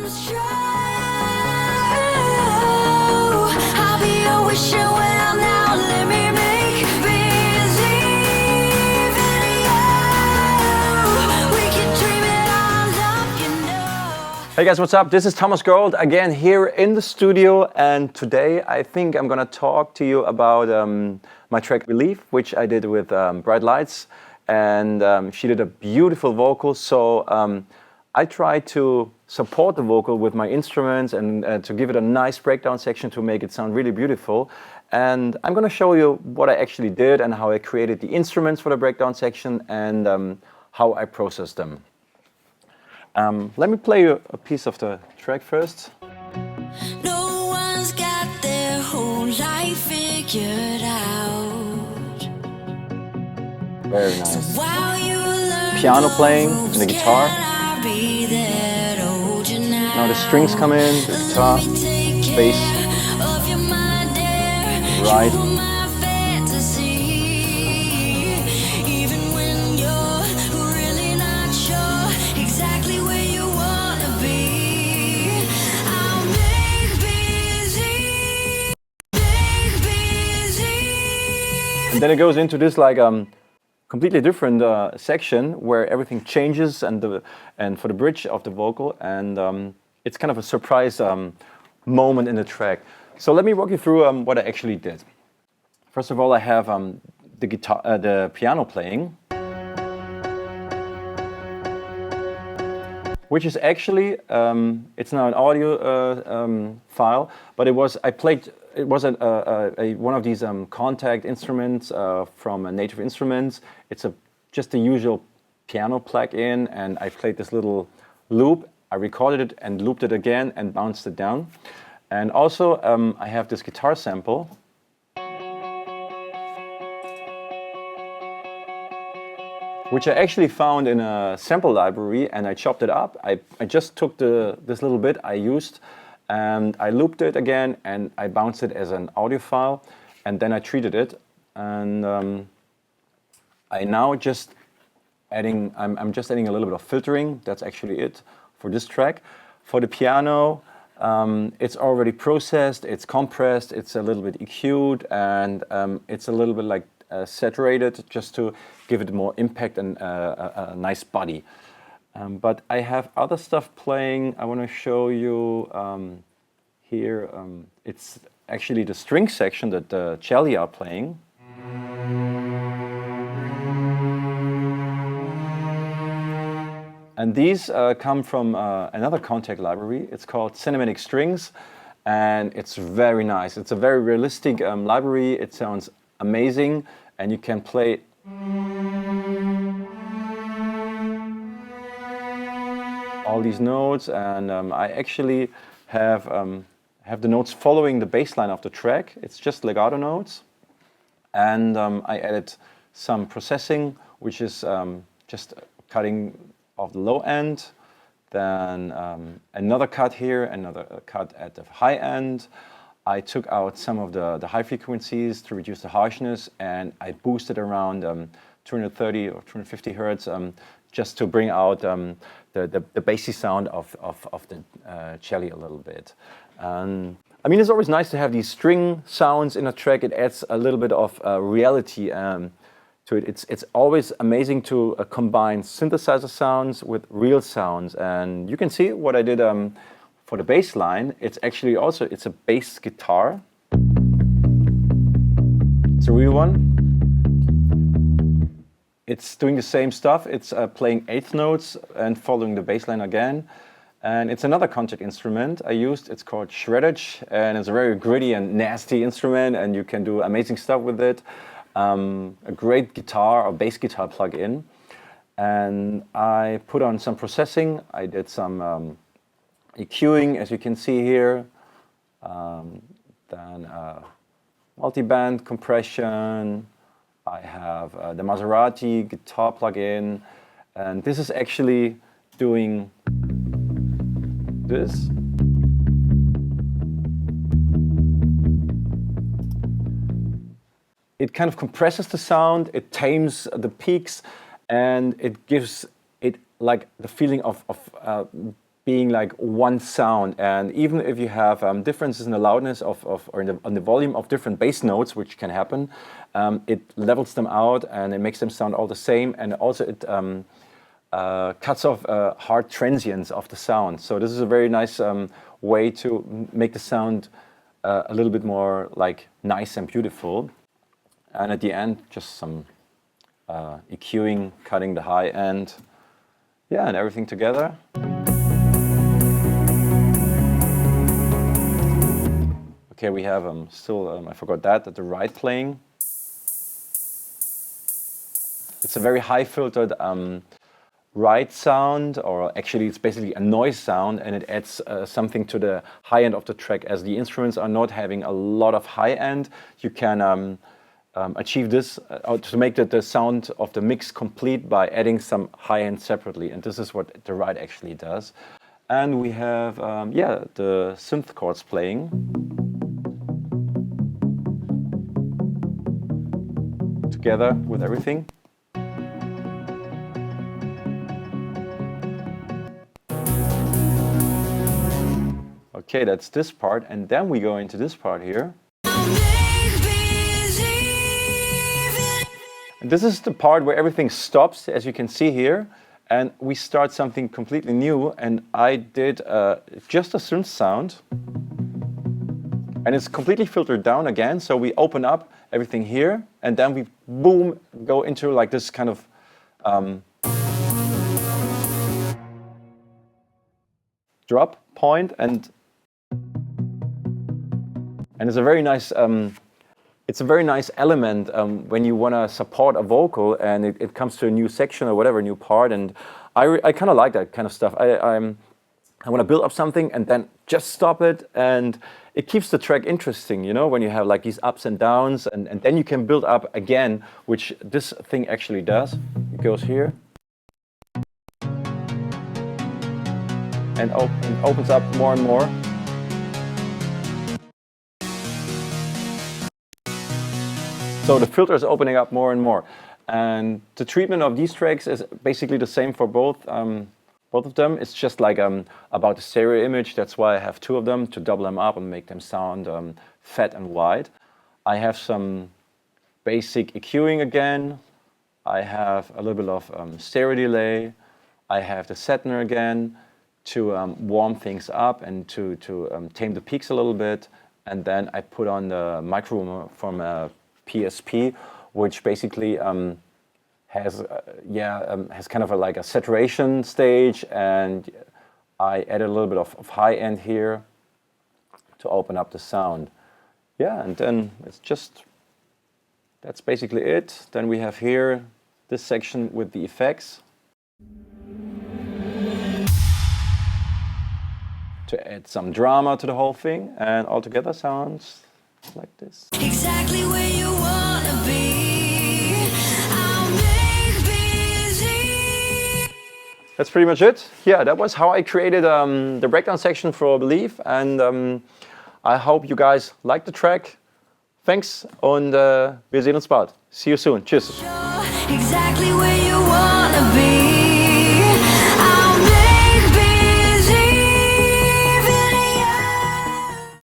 comes true. I'll be your wishing well now. Let me make believe in you. We can dream it all up, you know. Hey guys, what's up? This is Thomas Gold again here in the studio, and today I think I'm gonna talk to you about my track Believe, which I did with Bright Lights, and she did a beautiful vocal. So I tried to support the vocal with my instruments and to give it a nice breakdown section to make it sound really beautiful. And I'm gonna show you what I actually did and how I created the instruments for the breakdown section and how I processed them. Let me play you a piece of the track first. No one's got their whole life figured out. Very nice. While you learn Piano playing and the guitar. I'll be there to hold you now. Now the strings come in, the guitar, Let me take bass, care of your mind, dear. right. You are my fantasy. Even when you're really not sure exactly where you wanna be, I'll make busy, make busy. And then it goes into this like completely different section where everything changes and for the bridge of the vocal, and it's kind of a surprise moment in the track. So let me walk you through what I actually did. First of all, I have the piano playing, which is actually it's now an audio file, but it was one of these contact instruments from Native Instruments. It's just the usual piano plug-in, and I played this little loop. I recorded it and looped it again and bounced it down. And also I have this guitar sample, which I actually found in a sample library, and I chopped it up. I just took this little bit I used, and I looped it again, and I bounced it as an audio file, and then I treated it. And I now just adding, I'm just adding a little bit of filtering. That's actually it for this track. For the piano, it's already processed, it's compressed, it's a little bit EQ'd, and it's a little bit like saturated, just to give it more impact and a nice body. But I have other stuff playing. I want to show you here. It's actually the string section that the celli are playing. And these come from another Kontakt library. It's called Cinematic Strings, and it's very nice. It's a very realistic library. It sounds amazing, and you can play all these notes, and I actually have the notes following the bass line of the track. It's just legato notes, and I added some processing, which is just cutting of the low end, then another cut here, another cut at the high end. I took out some of the high frequencies to reduce the harshness, and I boosted around 230 or 250 hertz just to bring out the bassy sound of the celli a little bit. I mean, it's always nice to have these string sounds in a track. It adds a little bit of reality to it. It's always amazing to combine synthesizer sounds with real sounds, and you can see what I did for the bass line. It's actually also, it's a bass guitar. It's a real one. It's doing the same stuff. It's playing eighth notes and following the bass line again. And it's another Kontakt instrument I used. It's called Shreddage, and it's a very gritty and nasty instrument, and you can do amazing stuff with it. A great guitar or bass guitar plug-in. And I put on some processing. I did some EQing, as you can see here. Then multi-band compression. I have the Maserati guitar plug-in, and this is actually doing this. It kind of compresses the sound, it tames the peaks, and it gives it like the feeling of being like one sound. And even if you have differences in the loudness or on the volume of different bass notes, which can happen, it levels them out and it makes them sound all the same. And also it cuts off hard transients of the sound. So this is a very nice way to make the sound a little bit more like nice and beautiful. And at the end, just some EQing, cutting the high end, yeah, and everything together. Okay, we have still, I forgot that, the right playing. It's a very high filtered right sound, or actually it's basically a noise sound, and it adds something to the high end of the track. As the instruments are not having a lot of high end, you can achieve this to make the sound of the mix complete by adding some high end separately, and this is what the right actually does. And we have the synth chords playing together with everything. Okay, that's this part, and then we go into this part here. And this is the part where everything stops, as you can see here, and we start something completely new. And I did just a synth sound, and it's completely filtered down again. So we open up everything here, and then we boom go into like this kind of drop point, and it's a very nice. It's a very nice element when you want to support a vocal and it comes to a new section or whatever, new part. And I kind of like that kind of stuff. I want to build up something and then just stop it, and it keeps the track interesting, you know, when you have like these ups and downs, and then you can build up again, which this thing actually does. It goes here and opens up more and more. So the filter is opening up more and more. And the treatment of these tracks is basically the same for both of them. It's just like about the stereo image. That's why I have two of them, to double them up and make them sound fat and wide. I have some basic EQing again. I have a little bit of stereo delay. I have the Sedner again to warm things up and to tame the peaks a little bit. And then I put on the microphone from PSP, which basically has kind of like a saturation stage, and I added a little bit of high end here to open up the sound. Yeah, and then that's basically it. Then we have here this section with the effects to add some drama to the whole thing, and altogether sounds like this. Exactly where you wanna be. I'll make busy. That's pretty much it. Yeah, that was how I created the breakdown section for Believe, and I hope you guys liked the track. Thanks, und wir sehen uns bald. See you soon. Tschüss. Exactly where you wanna be.